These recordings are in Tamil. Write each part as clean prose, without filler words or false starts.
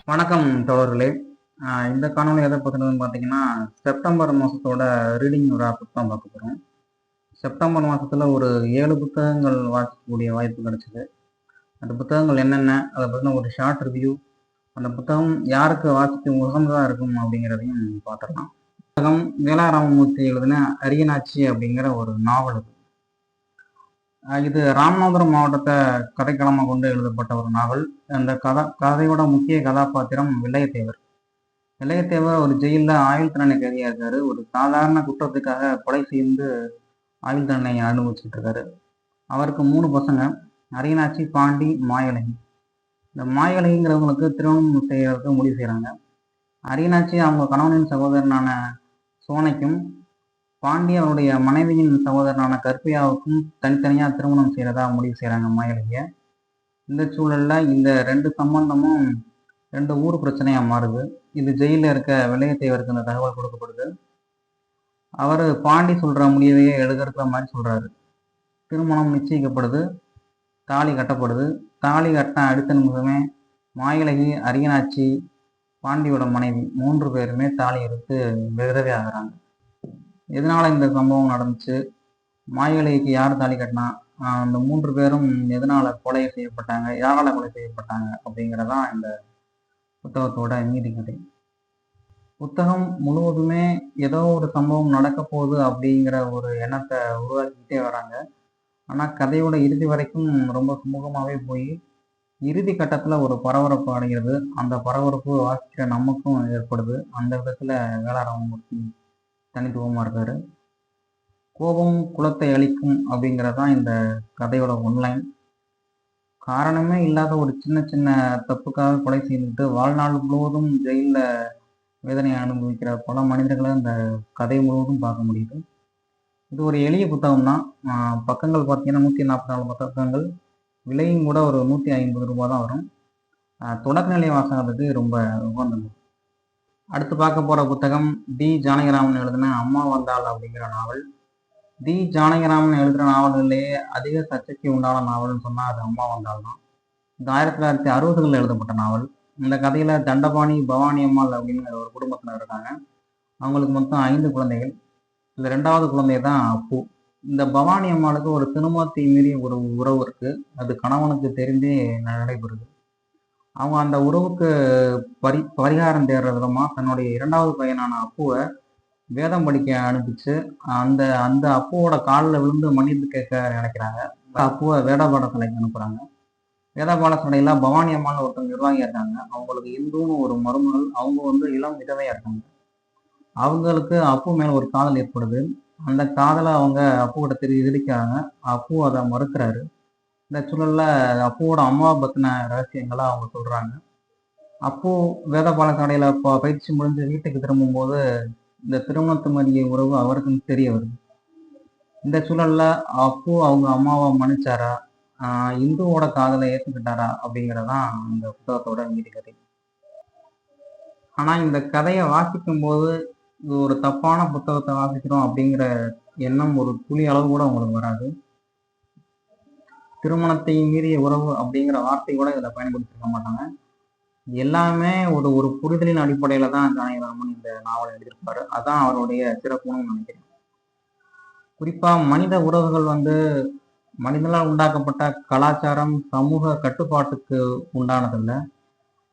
வணக்கம் தோழர்களே. இந்த காணொலி எதை பற்றினதுன்னு பார்த்தீங்கன்னா, செப்டம்பர் மாதத்தோட ரீடிங் ஒரு புத்தகம் பார்க்க போகிறோம். செப்டம்பர் மாதத்தில் ஒரு 7 புத்தகங்கள் வாசிக்கக்கூடிய வாய்ப்பு கிடைச்சிது. அந்த புத்தகங்கள் என்னென்ன, அதை பற்றின ஒரு ஷார்ட் ரிவ்யூ, அந்த புத்தகம் யாருக்கு வாசிக்க உகந்ததாக இருக்கும் அப்படிங்கிறதையும் பார்த்துடலாம். புத்தகம் வேளாராமமூர்த்தி எழுதின அரியநாச்சி அப்படிங்கிற ஒரு நாவல். இது ராமநாதபுரம் மாவட்டத்தை கதைக்களமாக கொண்டு எழுதப்பட்ட ஒரு நாவல். அந்த கதையோட முக்கிய கதாபாத்திரம் வெள்ளையத்தேவர். வெள்ளையத்தேவர் ஒரு ஜெயிலில் ஆயுள் தண்டனை கைதியாக இருக்காரு. ஒரு சாதாரண குற்றத்துக்காக கொலை செய்து ஆயுள் தண்டனை அனுபவிச்சுட்டு இருக்காரு. அவருக்கு 3 பசங்க, அரியநாச்சி, பாண்டி, மாயழகி. இந்த மாயழகிங்கிறவங்களுக்கு திருமணம் செய்யறதுக்கு முடிவு செய்கிறாங்க. அரியநாச்சி அவங்க கணவனின் சகோதரனான சோனைக்கும், பாண்டி அவருடைய மனைவியின் சகோதரனான கற்பியாவுக்கும் தனித்தனியாக திருமணம் செய்கிறதா முடிவு செய்கிறாங்க மாயழகிய. இந்த சூழலில் இந்த 2 சம்பந்தமும் 2 ஊர் பிரச்சனையாக மாறுது. இது ஜெயிலில் இருக்க வெள்ளையத்தேவருக்கு இந்த தகவல் கொடுக்கப்படுது. அவர் பாண்டி சொல்கிற முடிவையே எழுதுற மாதிரி சொல்கிறாரு. திருமணம் நிச்சயிக்கப்படுது, தாலி கட்டப்படுது. தாலி கட்ட அடுத்த நிமிஷமே மாயழகி, அரியநாச்சி, பாண்டியோட மனைவி 3 பேருமே தாலி எடுத்து விதவை ஆகிறாங்க. எதனால இந்த சம்பவம் நடந்துச்சு, மாயழகிக்கு யார் தாலி கட்டினா, அந்த 3 பேரும் எதனால கொலை செய்யப்பட்டாங்க, யாரால கொலை செய்யப்பட்டாங்க அப்படிங்கிறதான் இந்த புத்தகத்தோட நீதி கதை. புத்தகம் முழுவதுமே ஏதோ ஒரு சம்பவம் நடக்க போகுது அப்படிங்கிற ஒரு எண்ணத்தை உருவாக்கிக்கிட்டே வராங்க. ஆனால் கதையோட இறுதி வரைக்கும் ரொம்ப சுமூகமாகவே போய் இறுதி கட்டத்தில் ஒரு பரபரப்பு அடைகிறது. அந்த பரபரப்பு வாசிக்கிற நமக்கும் ஏற்படுது. அந்த விதத்தில் வேளாராமமூர்த்தி தனித்துவமாக இருக்காரு. கோபம் குலத்தை அழிக்கும் அப்படிங்கிறதான் இந்த கதையோட ஒன்லைன். காரணமே இல்லாத ஒரு சின்ன சின்ன தப்புக்காக கொலை செய்துட்டு வாழ்நாள் முழுவதும் ஜெயிலில் வேதனையை அனுபவிக்கிற பல மனிதர்களை இந்த கதை முழுவதும் பார்க்க முடியுது. இது ஒரு எளிய புத்தகம் தான். பக்கங்கள் பார்த்தீங்கன்னா 144 பக்கங்கள். விலையும் கூட ஒரு 150 ரூபா தான் வரும். தொடக்கநிலை வாசகத்துக்கு ரொம்ப உகந்தது. அடுத்து பார்க்க போகிற புத்தகம் டி. ஜானகிராமன் எழுதின அம்மா வந்தாள் அப்படிங்கிற நாவல். டி. ஜானகிராமன் எழுதுகிற நாவல்களிலேயே அதிக சர்ச்சைக்கு உண்டான நாவல்னு சொன்னால் அது அம்மா வந்தாள் தான். இது 1960களில் எழுதப்பட்ட நாவல். இந்த கதையில் தண்டபாணி, பவானி அம்மாள் அப்படிங்கிற ஒரு குடும்பத்தினர் இருக்காங்க. அவங்களுக்கு மொத்தம் 5 குழந்தைகள். இந்த 2வது குழந்தை தான் அப்பு. இந்த பவானி அம்மாளுக்கு ஒரு திருமணத்தை மீறிய ஒரு உறவு இருக்குது. அது கணவனுக்கு தெரிந்தே நடைபெறுது. அவங்க அந்த உறவுக்கு பரிகாரம் தேடுற விதமாக தன்னுடைய 2வது பையனான அப்புவை வேதம் படிக்க அனுப்பிச்சு அந்த அந்த அப்புவோட காலில் விழுந்து மன்னிப்பு கேட்க நினைக்கிறாங்க. அப்புவை வேத பாடசாலைக்கு அனுப்புகிறாங்க. வேத பாடசாலையில் பவானி அம்மான்னு ஒருத்தவங்க நிர்வாகியாக இருக்காங்க. அவங்களுக்கு இந்துன்னு ஒரு மருமகள். அவங்க இளம் விதவையாக இருக்காங்க. அவங்களுக்கு அப்பு மேலே ஒரு காதல் ஏற்படுது. அந்த காதலை அவங்க அப்புக்கிட்ட தெரிவிக்கிறாங்க. அப்பு அதை மறுக்கிறாரு. இந்த சூழலில் அப்புவோட அம்மாவை பற்றின ரகசியங்களை அவங்க சொல்கிறாங்க. அப்பு வேத பாடசாலையில் பயிற்சி முடிஞ்சு வீட்டுக்கு திரும்பும்போது இந்த திருமணத்து மாதிரியே உறவு அவருக்குன்னு தெரிய வருது. இந்த சூழலில் அப்பு அவங்க அம்மாவை மன்னிச்சாரா, இந்துவோட காதலை ஏற்றுக்கிட்டாரா அப்படிங்கிறதான் இந்த புத்தகத்தோட நீதி கதை. ஆனால் இந்த கதையை வாசிக்கும்போது இது ஒரு தப்பான புத்தகத்தை வாசிக்கிறோம் அப்படிங்கிற எண்ணம் ஒரு துளி அளவு கூட உங்களுக்கு வராது. திருமணத்தை மீறிய உறவு அப்படிங்கிற வார்த்தை கூட இதில் பயன்படுத்திக்க மாட்டாங்க. எல்லாமே ஒரு ஒரு புரிதலின் அடிப்படையில் தான் ஜானகிராமன் இந்த நாவலை எழுதியிருப்பாரு. அதான் அவருடைய சிறப்புன்னு நினைக்கிறேன். குறிப்பாக மனித உறவுகள் மனிதனால் உண்டாக்கப்பட்ட கலாச்சாரம், சமூக கட்டுப்பாட்டுக்கு உண்டானதில்லை.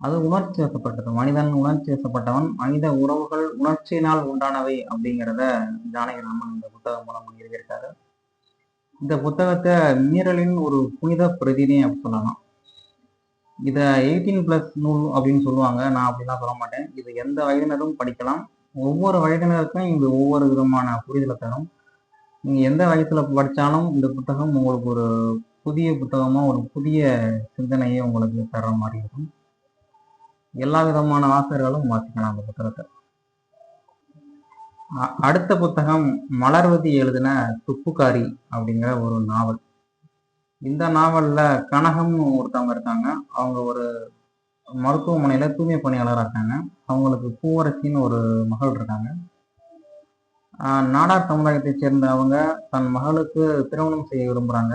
அது உணர்ச்சி வசப்பட்டது. மனிதன் உணர்ச்சி வசப்பட்டவன். மனித உறவுகள் உணர்ச்சியினால் உண்டானவை அப்படிங்கிறத ஜானகிராமன் இந்த புத்தகம் மூலம் எழுதியிருக்காரு. இந்த புத்தகத்தை மீறலின் ஒரு புனித பிரதினே அப்படி சொல்லலாம். இதை 18+ நூல் அப்படின்னு சொல்லுவாங்க. நான் அப்படிலாம் சொல்ல மாட்டேன். இது எந்த வயதினரும் படிக்கலாம். ஒவ்வொரு வயதினருக்கும் இது ஒவ்வொரு விதமான புரிதலை தரும். நீங்கள் எந்த வயதில் படித்தாலும் இந்த புத்தகம் உங்களுக்கு ஒரு புதிய புத்தகமாக, ஒரு புதிய சிந்தனையை உங்களுக்கு தர்ற மாதிரி இருக்கும். எல்லா விதமான வாசகர்களும் வாசிக்கலாம் அந்த புத்தகத்தை. அடுத்த புத்தகம் மலர்வதி எழுதின துப்புக்காரி அப்படிங்கிற ஒரு நாவல். இந்த நாவலில் கனகம்னு ஒருத்தவங்க இருக்காங்க. அவங்க ஒரு மருத்துவமனையில் தூய்மை பணியாளராக இருக்காங்க. அவங்களுக்கு பூவரசின்னு ஒரு மகள் இருக்காங்க. நாடார் சமுதாயத்தை சேர்ந்த அவங்க தன் மகளுக்கு திருமணம் செய்ய விரும்புகிறாங்க.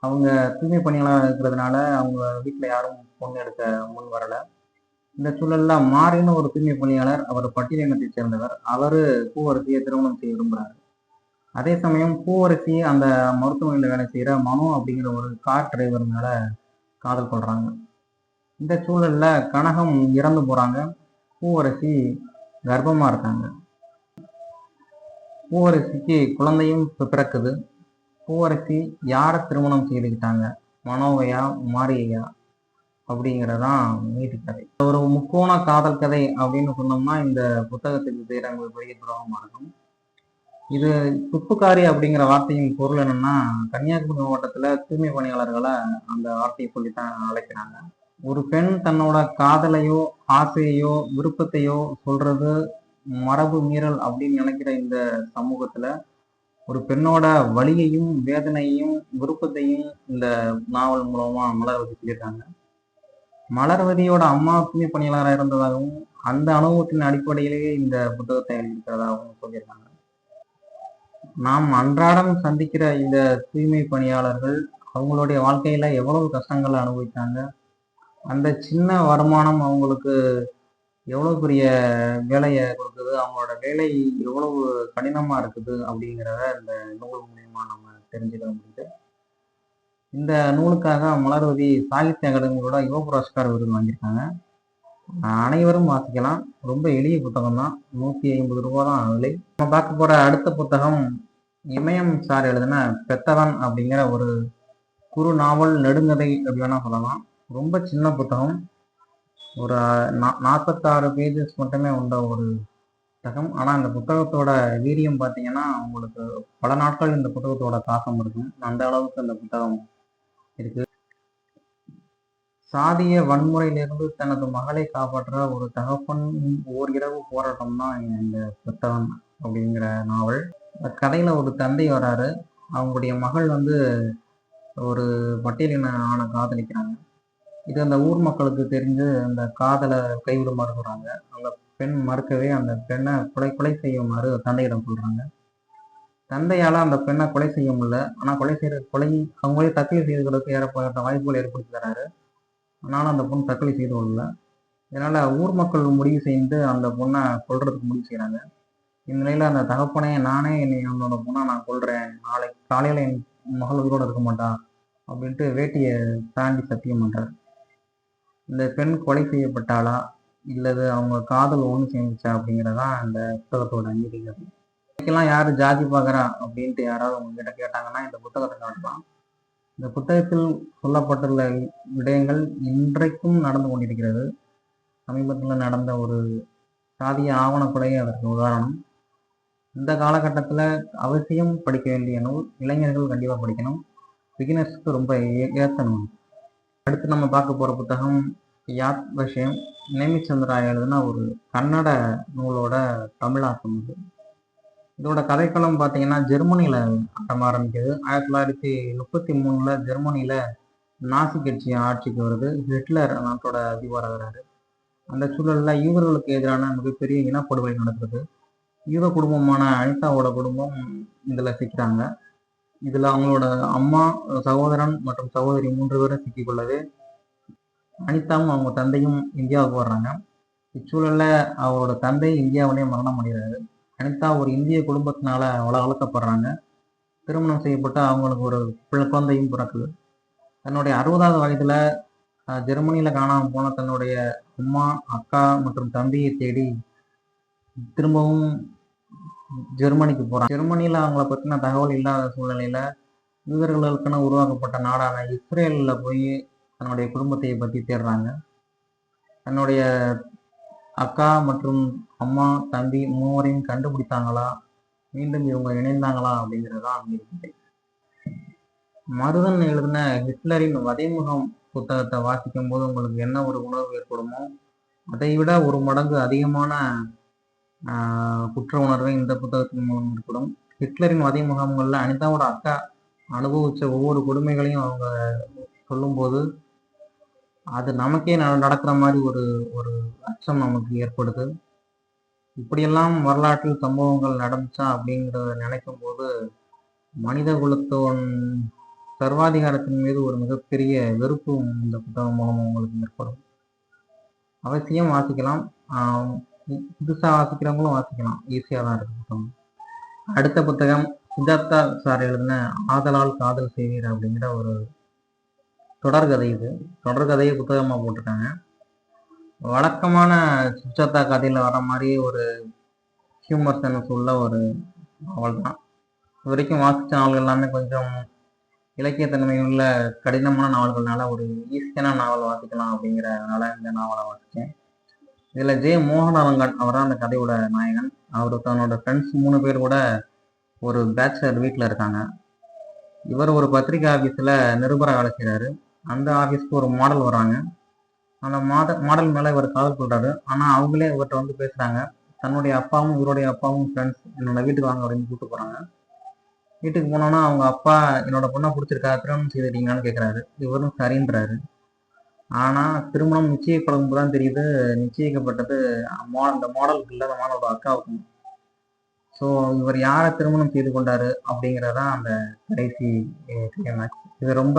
அவங்க தூய்மை பணியாளராக இருக்கிறதுனால அவங்க வீட்டில் யாரும் பொண்ணு எடுக்க முன் வரலை. இந்த சூழல்ல மாரின்னு ஒரு தூய்மை பணியாளர், அவர் பட்டியலினத்தை சேர்ந்தவர். அவரு பூவரசியை திருமணம் செய்ய விரும்புறாரு. அதே சமயம் பூவரசி அந்த மருத்துவமனையில வேலை செய்யற மனோ அப்படிங்கிற ஒரு கார் டிரைவர் மேல காதல் கொள்றாங்க. இந்த சூழல்ல கனகம் இறந்து போறாங்க. பூவரசி கர்ப்பமா இருக்காங்க. பூவரசிக்கு குழந்தையும் பிறக்குது. பூவரசி யாரை திருமணம் செய்துக்கிட்டாங்க, மனோவையா மாரியையா அப்படிங்கிறதான் நீதி கதை. ஒரு முக்கோண காதல் கதை அப்படின்னு சொன்னோம்னா இந்த புத்தகத்துக்கு பேர் அங்கே பெரிய துரோகமாக இருக்கும். இது துப்புக்காரி அப்படிங்கிற வார்த்தையின் பொருள் என்னன்னா, கன்னியாகுமரி மாவட்டத்துல தூய்மை பணியாளர்களை அந்த வார்த்தையை சொல்லித்தான் அழைக்கிறாங்க. ஒரு பெண் தன்னோட காதலையோ ஆசையையோ விருப்பத்தையோ சொல்றது மரபு மீறல் அப்படின்னு நினைக்கிற இந்த சமூகத்துல ஒரு பெண்ணோட வலியையும் வேதனையையும் விருப்பத்தையும் இந்த நாவல் மூலமா மலர்வதி சொல்லியிருக்காங்க. மலர்வதியோட அம்மா தூய்மை பணியாளராக இருந்ததாகவும் அந்த அனுபவத்தின் அடிப்படையிலேயே இந்த புத்தகத்தை எழுதியிருக்கிறதாகவும் சொல்லியிருக்காங்க. நாம் அன்றாடம் சந்திக்கிற இந்த தூய்மை பணியாளர்கள் அவங்களுடைய வாழ்க்கையில எவ்வளவு கஷ்டங்களை அனுபவித்தாங்க, அந்த சின்ன வருமானம் அவங்களுக்கு எவ்வளவு பெரிய வேலையை கொடுக்குது, அவங்களோட வேலை எவ்வளவு கடினமா இருக்குது அப்படிங்கிறத இந்த நூல் மூலியமா நம்ம தெரிஞ்சுக்க முடியுது. இந்த நூலுக்காக மலர்வதி சாகித்ய அகாடமியோட யுவ புரஸ்கார் விருது வாங்கியிருக்காங்க. அனைவரும் வாசிக்கலாம். ரொம்ப எளிய புத்தகம் தான், 150 ரூபா தான் விலை. நம்ம பார்க்க போற அடுத்த புத்தகம் இமயம் சார் எழுதின பெத்தவன் அப்படிங்கிற ஒரு குறு நாவல் நெடுங்கதை அப்படி வேணா சொல்லலாம். ரொம்ப சின்ன புத்தகம், ஒரு 46 பேஜஸ் மட்டுமே உண்ட ஒரு புத்தகம். ஆனால் இந்த புத்தகத்தோட வீரியம் பார்த்தீங்கன்னா உங்களுக்கு பல நாட்கள் இந்த புத்தகத்தோட தாக்கம் இருக்கும். அந்த அளவுக்கு இந்த புத்தகம் இருக்கு. சாதிய வன்முறையிலிருந்து தனது மகளை காப்பாற்ற ஒரு தகப்பன் ஓர் இரவு போராட்டம் தான் இந்த பெத்தவன் அப்படிங்கிற நாவல். கதையில ஒரு தந்தை வராரு. அவங்களுடைய மகள் ஒரு பட்டியலின ஆணை காதலிக்கிறாங்க. இது அந்த ஊர் மக்களுக்கு தெரிஞ்சு அந்த காதலை கைவிடுமாறு சொல்றாங்க. அந்த பெண் மறுக்கவே அந்த பெண்ணை கொலை செய்யுமாறு தந்தையிடம் சொல்றாங்க. தந்தையால அந்த பெண்ணை கொலை செய்ய முடியல. ஆனா கொலை அவங்களே தற்கொலை செய்வதற்கு ஏற்பட்ட வாய்ப்புகள் ஏற்படுத்தி தராரு. ஆனாலும் அந்த பொண்ணு தற்கொலை செய்து கொள்ளல. இதனால ஊர் மக்கள் முடிவு செய்து அந்த பொண்ணை கொல்றதுக்கு முடிவு செய்யறாங்க. இந்நிலையில அந்த தகப்பனே, நானே என்னோட பொண்ணை நான் கொல்றேன், நாளைக்கு காலையில என் மகள் உயிரோட இருக்க மாட்டா அப்படின்ட்டு வேட்டியை தாண்டி சத்தியம் பண்றாரு. இந்த பெண் கொலை செய்யப்பட்டாளா இல்லது அவங்க காதல் ஒன்று சேர்ந்துச்சா அப்படிங்கிறதான் இந்த புத்தகத்தோட நீதி கதை. இன்னைக்கெல்லாம் யாரு ஜாதி பார்க்குறா அப்படின்ட்டு யாராவது உங்ககிட்ட கேட்டாங்கன்னா இந்த புத்தகத்தை காட்டலாம். இந்த புத்தகத்தில் சொல்லப்பட்டுள்ள விடயங்கள் இன்றைக்கும் நடந்து கொண்டிருக்கிறது. சமீபத்தில் நடந்த ஒரு சாதிய ஆவணப்படையே அதற்கு உதாரணம். இந்த காலகட்டத்தில் அவசியம் படிக்க வேண்டிய நூல், இளைஞர்கள் கண்டிப்பாக படிக்கணும். பிகினர்ஸ்க்கு ரொம்ப ஏற்ற நூல். அடுத்து நம்ம பார்க்க போகிற புத்தகம் யாத் விஷயம், நேமிச்சந்திரா எழுதுனா ஒரு கன்னட நூலோட தமிழாக்கம். இதோட கதைக்களம் பார்த்தீங்கன்னா ஜெர்மனியில் ஆரம்பிக்குது. 1933 ஜெர்மனியில் நாசி கட்சி ஆட்சிக்கு வருது. ஹிட்லர் நாட்டோட அதிபராகிறாரு. அந்த சூழலில் யூதர்களுக்கு எதிரான மிகப்பெரிய இனப்படுகொலை நடக்குது. யூத குடும்பமான அனிதாவோட குடும்பம் இதில் சிக்கிறாங்க. இதில் அவங்களோட அம்மா, சகோதரன் மற்றும் சகோதரி 3 பேரும் சிக்கிக்கொள்ளவே அனிதாவும் அவங்க தந்தையும் இந்தியாவுக்கு வர்றாங்க. இச்சூழல்ல அவரோட தந்தை இந்தியாவிலேயே மரணம் அடைகிறாரு. அனிதா ஒரு இந்திய குடும்பத்தினால வளர்க்கப்படுறாங்க. திருமணம் செய்யப்பட்டு அவங்களுக்கு ஒரு குழந்தையும் பிறக்குது. தன்னுடைய 60வது வயதுல ஜெர்மனியில காணாமல் போன தன்னுடைய அம்மா, அக்கா மற்றும் தம்பியை தேடி திரும்பவும் ஜெர்மனிக்கு போறாங்க. ஜெர்மனியில அவங்கள பற்றின தகவல் இல்லாத சூழ்நிலையில யூதர்களுக்குன்னு உருவாக்கப்பட்ட நாடான இஸ்ரேல்ல போய் தன்னுடைய குடும்பத்தை பற்றி தேடுறாங்க. தன்னுடைய அக்கா மற்றும் அம்மா, தம்பி 3வரையும் கண்டுபிடித்தாங்களா, மீண்டும் இவங்க இணைந்தாங்களா அப்படிங்கிறதான் இருக்குது. மருதன் எழுதின ஹிட்லரின் வதைமுகம் புத்தகத்தை வாசிக்கும் போது உங்களுக்கு என்ன ஒரு உணர்வு ஏற்படுமோ அதை விட ஒரு மடங்கு அதிகமான குற்ற உணர்வை இந்த புத்தகத்தின் மூலம் ஏற்படும். ஹிட்லரின் வதைமுகங்கள்ல அனிதாவோட அக்கா அனுபவிச்ச ஒவ்வொரு கொடுமைகளையும் அவங்க சொல்லும்போது அது நமக்கே நடக்கிற மாதிரி ஒரு அச்சம் நமக்கு ஏற்படுது. இப்படியெல்லாம் வரலாற்றில் சம்பவங்கள் நடந்துச்சா அப்படிங்கிறத நினைக்கும் போது மனித குலத்தோன் சர்வாதிகாரத்தின் மீது ஒரு மிகப்பெரிய வெறுப்பு இந்த புத்தகம் மூலம் உங்களுக்கு ஏற்படும். அவசியம் வாசிக்கலாம். புதுசாக வாசிக்கிறவங்களும் வாசிக்கலாம். ஈஸியாக தான் இருக்கு புத்தகம். அடுத்த புத்தகம் சித்தார்த்தா சார் எழுதின ஆதலால் காதல் செய்வீர் அப்படிங்கிற ஒரு தொடர்கதை. இது தொடர்கதையை புத்தகமாக போட்டிருக்காங்க. வழக்கமான சுஜாதா கதையில் வர மாதிரி ஒரு ஹியூமர் சென்ஸ் உள்ள ஒரு நாவல் தான். இது வரைக்கும் வாசித்த நாவல்கள் எல்லாமே கொஞ்சம் இலக்கியத்தன்மை உள்ள கடினமான நாவல்கள்னால ஒரு ஈஸியான நாவல் வாசிக்கலாம் அப்படிங்கிறதுனால இந்த நாவலை வாசித்தேன். இதில் ஜே மோகனரங்கன் அவர் தான் அந்த கதையோட நாயகன். அவர் தன்னோட ஃப்ரெண்ட்ஸ் 3 பேர் கூட ஒரு பேச்சுலர் வீட்டில் இருக்காங்க. இவர் ஒரு பத்திரிகை ஆஃபீஸில் நிருபராக வேலை செய்கிறாரு. அந்த ஆஃபீஸ்க்கு ஒரு மாடல் வராங்க. அந்த மாடல் மேலே இவர் காதல் கொள்றாரு. ஆனால் அவங்களே இவர்கிட்ட வந்து பேசுகிறாங்க. தன்னுடைய அப்பாவும் இவருடைய அப்பாவும் ஃப்ரெண்ட்ஸ் என்னோட வீட்டுக்கு வாங்க அப்படின்னு கூப்பிட்டு போகிறாங்க. வீட்டுக்கு போனோன்னா அவங்க அப்பா என்னோட பொண்ணை பிடிச்சிருக்கா, திருமணம் செய்துட்டீங்களான்னு கேட்குறாரு. இவரும் சரின்றாரு. ஆனால் திருமணம் நிச்சயிக்கப்படும் தான் தெரியுது, நிச்சயிக்கப்பட்டது இந்த மாடலுக்கு இல்லை, அந்த மாடலோட அக்காவுக்கு. ஸோ இவர் யாரை திருமணம் செய்து கொண்டாரு அப்படிங்கிறதான் அந்த கடைசி கிளைமேக்ஸ். இது ரொம்ப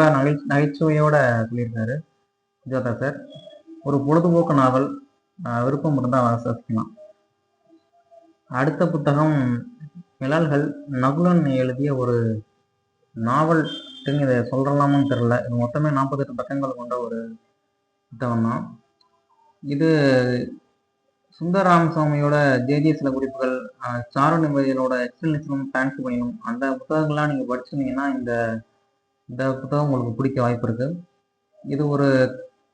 நகைச்சுவையோட சொல்லியிருக்காரு சுஜாதா சார். ஒரு பொழுதுபோக்கு நாவல், விருப்பம் இருந்தால் வாசிக்கலாம். அடுத்த புத்தகம் நிழல்கள், நகுலன் எழுதிய ஒரு நாவல். இதை சொல்றலாமான்னு தெரியல. இது மொத்தமே 48 பக்கங்கள் கொண்ட ஒரு புத்தகம் தான். இது சுந்தரராமசாமியோட ஜேஜே சில குறிப்புகள், சாரு நிம்மதியோட எக்ஸ்பிளனேஷனும் ஃபேன்சி பயணம், அந்த புத்தகங்கள்லாம் நீங்கள் படிச்சிருந்தீங்கன்னா இந்த புத்தகம் உங்களுக்கு பிடிக்க வாய்ப்பு இருக்குது. இது ஒரு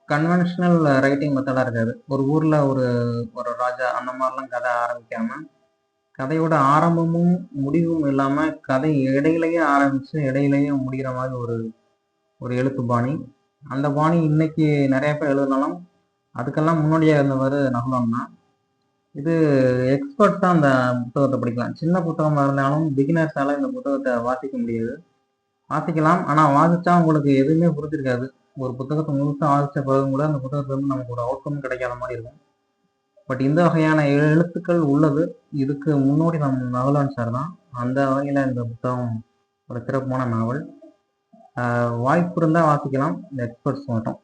கன்வென்ஷனல் ரைட்டிங் மெத்தடாக இருக்காது. ஒரு ஊரில் ஒரு ராஜா அந்த மாதிரிலாம் கதை ஆரம்பிக்காமல், கதையோட ஆரம்பமும் முடிவும் இல்லாமல் கதை இடையிலேயே ஆரம்பித்து இடையிலேயே முடிகிற மாதிரி ஒரு எழுத்து பாணி. அந்த பாணி இன்னைக்கு நிறைய பேர் எழுதினாலும் அதுக்கெல்லாம் முன்னோடியாக இருந்தவர் நகுலன் தான். இது எக்ஸ்பர்ட்ஸ் தான் அந்த புத்தகத்தை படிக்கலாம். சின்ன புத்தகமாக இருந்தாலும் பிகினர்ஸால் இந்த புத்தகத்தை வாசிக்க முடியாது. வாசிக்கலாம், ஆனால் வாசித்தா உங்களுக்கு எதுவுமே புரிஞ்சிருக்காது. ஒரு புத்தகத்தை முழுசாக வாசித்த பிறகு கூட அந்த புத்தகத்துலேருந்து நமக்கு ஒரு அவுட்கம் கிடைக்காத மாதிரி இருக்கும். பட் இந்த வகையான எழுத்துக்கள் உள்ளது. இதுக்கு முன்னோடி நம்ம நகுலன் சார் தான். அந்த வகையில் இந்த புத்தகம் ஒரு சிறப்பான நாவல். வாய்ப்பு இருந்தால் வாசிக்கலாம், இந்த எக்ஸ்பர்ட்ஸ் மட்டும்.